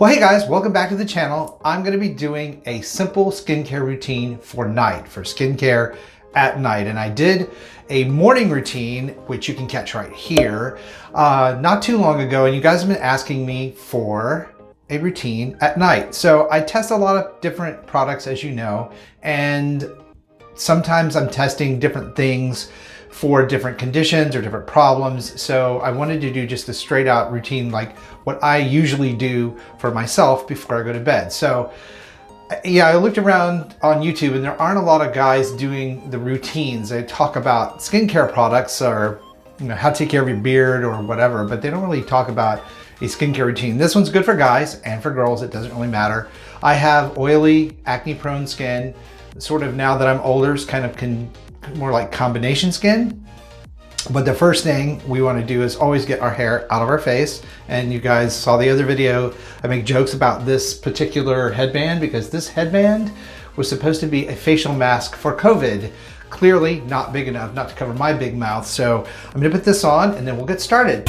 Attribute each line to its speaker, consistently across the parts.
Speaker 1: Well, hey guys, welcome back to the channel. I'm going to be doing a simple skincare routine for skincare at night. And I did a morning routine, which you can catch right here, not too long ago. And you guys have been asking me for a routine at night. So I test a lot of different products, as you know, and sometimes I'm testing different things for different conditions or different problems. So I wanted to do just a straight out routine like what I usually do for myself before I go to bed. So yeah, I looked around on YouTube and there aren't a lot of guys doing the routines. They talk about skincare products or how to take care of your beard or whatever, but they don't really talk about a skincare routine. This one's good for guys and for girls, it doesn't really matter. I have oily, acne prone skin, sort of now that I'm older, it's kind of more like combination skin. But the first thing we want to do is always get our hair out of our face. And you guys saw the other video, I make jokes about this particular headband because this headband was supposed to be a facial mask for COVID. Clearly not big enough not to cover my big mouth. So I'm gonna put this on and then we'll get started.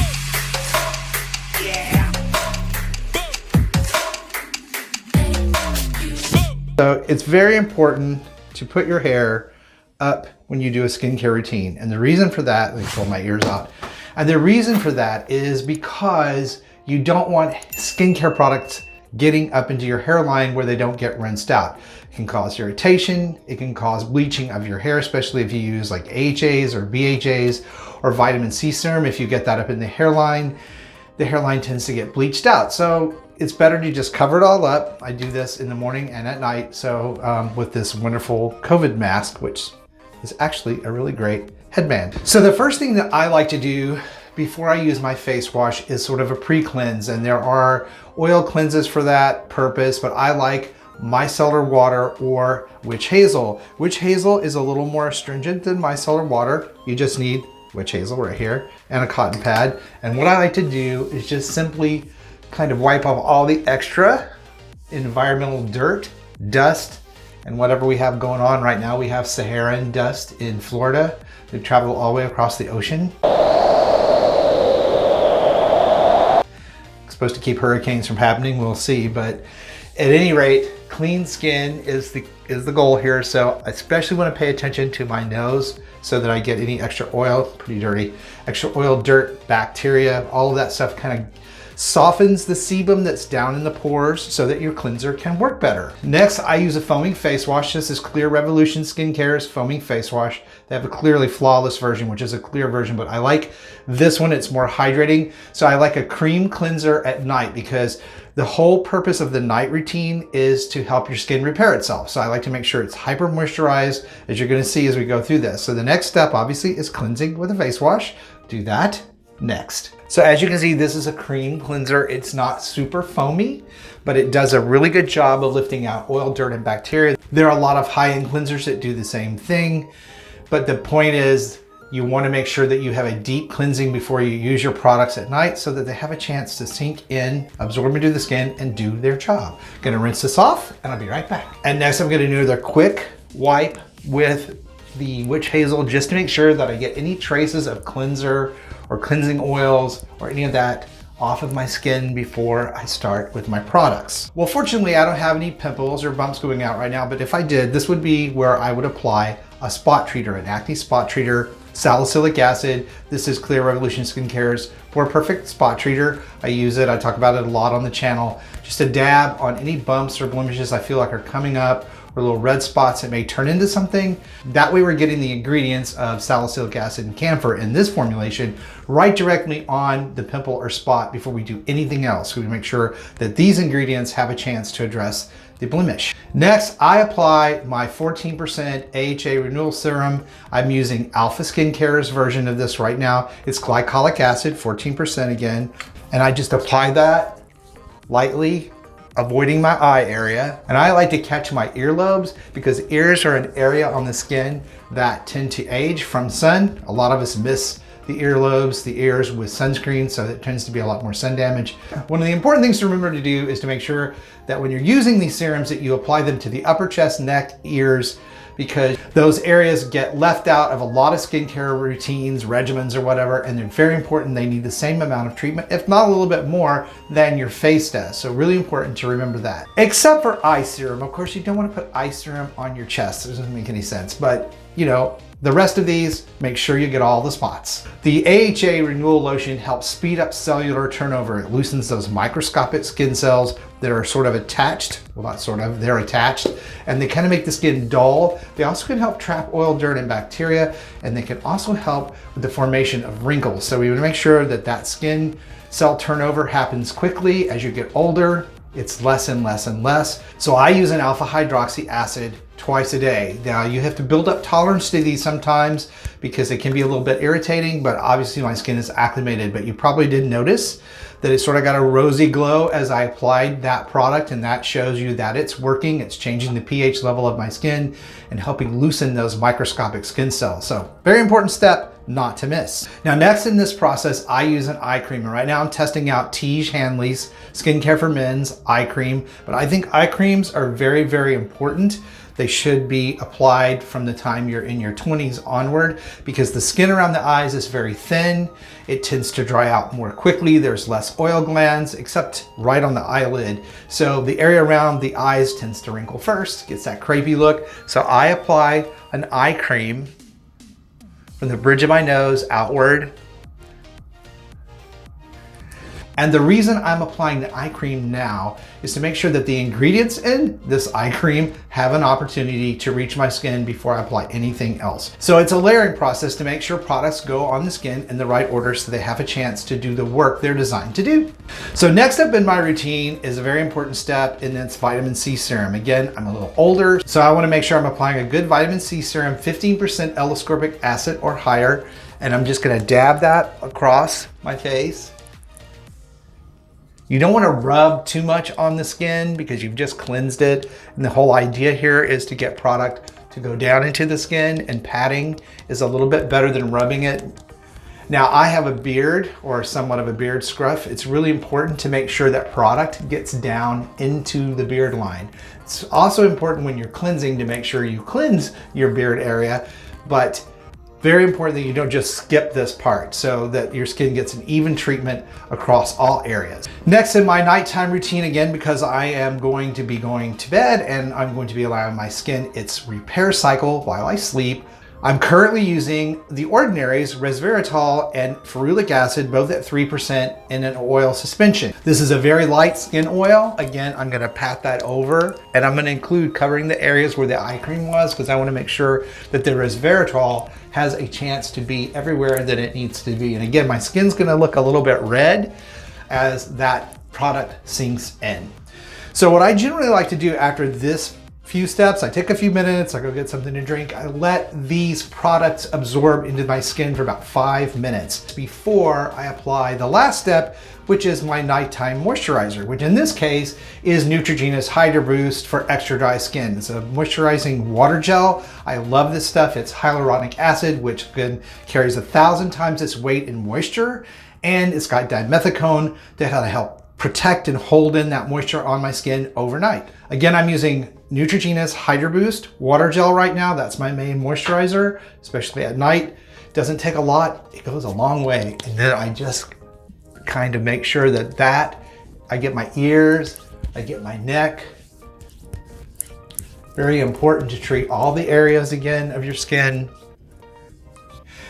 Speaker 1: So it's very important to put your hair up when you do a skincare routine. And the reason for that, let me pull my ears out. And the reason for that is because you don't want skincare products getting up into your hairline where they don't get rinsed out. It can cause irritation, it can cause bleaching of your hair, especially if you use like AHAs or BHAs or vitamin C serum. If you get that up in the hairline tends to get bleached out. So it's better to just cover it all up. I do this in the morning and at night. So with this wonderful COVID mask, which is actually a really great headband. So the first thing that I like to do before I use my face wash is sort of a pre-cleanse. And there are oil cleanses for that purpose, but I like micellar water or witch hazel. Witch hazel is a little more astringent than micellar water. You just need witch hazel right here and a cotton pad. And what I like to do is just simply kind of wipe off all the extra environmental dirt, dust, and whatever we have going on right now. We have Saharan dust in Florida. They travel all the way across the ocean. It's supposed to keep hurricanes from happening, we'll see. But at any rate, clean skin is the goal here. So I especially want to pay attention to my nose so that I get any extra oil, pretty dirty, extra oil, dirt, bacteria, all of that stuff kind of softens the sebum that's down in the pores so that your cleanser can work better. Next, I use a foaming face wash. This is Clear Revolution Skincare's foaming face wash. They have a Clearly Flawless version, which is a clear version, but I like this one. It's more hydrating. So I like a cream cleanser at night because the whole purpose of the night routine is to help your skin repair itself. So I like to make sure it's hyper moisturized, as you're gonna see as we go through this. So the next step obviously is cleansing with a face wash. Do that next. So as you can see, this is a cream cleanser. It's not super foamy, but it does a really good job of lifting out oil, dirt, and bacteria. There are a lot of high-end cleansers that do the same thing, but the point is you want to make sure that you have a deep cleansing before you use your products at night so that they have a chance to sink in, absorb into the skin, and do their job. Gonna rinse this off, and I'll be right back. And next I'm gonna do another quick wipe with the witch hazel just to make sure that I get any traces of cleanser or cleansing oils or any of that off of my skin before I start with my products. Well, fortunately, I don't have any pimples or bumps going out right now, but if I did, this would be where I would apply a spot treater, an acne spot treater, salicylic acid. This is Clear Revolution Skincare's Pore Perfect Spot Treater. I use it, I talk about it a lot on the channel. Just a dab on any bumps or blemishes I feel like are coming up, or little red spots that may turn into something. That way we're getting the ingredients of salicylic acid and camphor in this formulation right directly on the pimple or spot before we do anything else. We make sure that these ingredients have a chance to address the blemish. Next, I apply my 14% AHA Renewal Serum. I'm using Alpha Skincare's version of this right now. It's glycolic acid, 14% again. And I just apply that lightly, avoiding my eye area. And I like to catch my earlobes because ears are an area on the skin that tend to age from sun. A lot of us miss the earlobes, the ears with sunscreen, so it tends to be a lot more sun damage. One of the important things to remember to do is to make sure that when you're using these serums that you apply them to the upper chest, neck, ears, because those areas get left out of a lot of skincare routines, regimens, or whatever, and they're very important. They need the same amount of treatment, if not a little bit more than your face does. So really important to remember that. Except for eye serum. Of course, you don't want to put eye serum on your chest. It doesn't make any sense, but you know, the rest of these, make sure you get all the spots. The AHA Renewal Lotion helps speed up cellular turnover. It loosens those microscopic skin cells that are sort of attached. Well, not sort of, they're attached. And they kind of make the skin dull. They also can help trap oil, dirt, and bacteria. And they can also help with the formation of wrinkles. So we want to make sure that that skin cell turnover happens quickly. As you get older, it's less and less and less. So I use an alpha hydroxy acid twice a day. Now you have to build up tolerance to these sometimes because it can be a little bit irritating, but obviously my skin is acclimated. But you probably did notice that it sort of got a rosy glow as I applied that product, and that shows you that it's working. It's changing the pH level of my skin and helping loosen those microscopic skin cells. So very important step not to miss. Now next in this process, I use an eye cream. And right now I'm testing out Tiege Hanley's Skincare for Men's eye cream. But I think eye creams are very, very important. They should be applied from the time you're in your 20s onward because the skin around the eyes is very thin. It tends to dry out more quickly. There's less oil glands, except right on the eyelid. So the area around the eyes tends to wrinkle first, gets that crepey look. So I apply an eye cream from the bridge of my nose outward. And the reason I'm applying the eye cream now is to make sure that the ingredients in this eye cream have an opportunity to reach my skin before I apply anything else. So it's a layering process to make sure products go on the skin in the right order so they have a chance to do the work they're designed to do. So next up in my routine is a very important step, and that's vitamin C serum. Again, I'm a little older, so I want to make sure I'm applying a good vitamin C serum, 15% L-ascorbic acid or higher, and I'm just going to dab that across my face. You don't want to rub too much on the skin because you've just cleansed it. And the whole idea here is to get product to go down into the skin, and patting is a little bit better than rubbing it. Now I have a beard, or somewhat of a beard scruff. It's really important to make sure that product gets down into the beard line. It's also important when you're cleansing to make sure you cleanse your beard area, but very important that you don't just skip this part so that your skin gets an even treatment across all areas. Next in my nighttime routine, again, because I am going to be going to bed and I'm going to be allowing my skin its repair cycle while I sleep, I'm currently using The Ordinary's resveratrol and ferulic acid, both at 3% in an oil suspension. This is a very light skin oil. Again, I'm gonna pat that over, and I'm gonna include covering the areas where the eye cream was, because I wanna make sure that the resveratrol has a chance to be everywhere that it needs to be. And again, my skin's gonna look a little bit red as that product sinks in. So what I generally like to do after this few steps, I take a few minutes, I go get something to drink, I let these products absorb into my skin for about 5 minutes before I apply the last step, which is my nighttime moisturizer, which in this case is Neutrogena's Hydra Boost for extra dry skin. It's a moisturizing water gel. I love this stuff. It's hyaluronic acid, which again carries 1,000 times its weight in moisture, and it's got dimethicone to help protect and hold in that moisture on my skin overnight. Again, I'm using Neutrogena's Hydra Boost water gel right now. That's my main moisturizer, especially at night. Doesn't take a lot, it goes a long way. And then I just kind of make sure that I get my ears, I get my neck. Very important to treat all the areas again of your skin.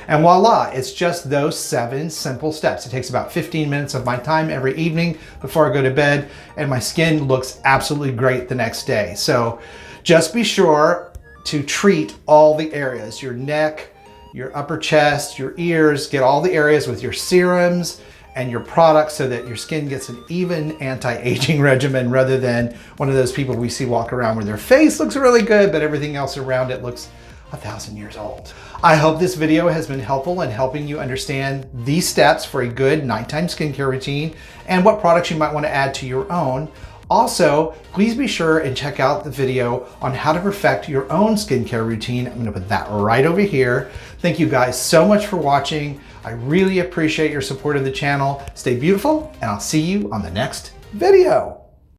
Speaker 1: And voila, it's just those 7 simple steps. It takes about 15 minutes of my time every evening before I go to bed, and my skin looks absolutely great the next day. So just be sure to treat all the areas, your neck, your upper chest, your ears, get all the areas with your serums and your products so that your skin gets an even anti-aging regimen rather than one of those people we see walk around where their face looks really good, but everything else around it looks 1,000 years old. I hope this video has been helpful in helping you understand these steps for a good nighttime skincare routine and what products you might want to add to your own. Also, please be sure and check out the video on how to perfect your own skincare routine. I'm going to put that right over here. Thank you guys so much for watching. I really appreciate your support of the channel. Stay beautiful, and I'll see you on the next video.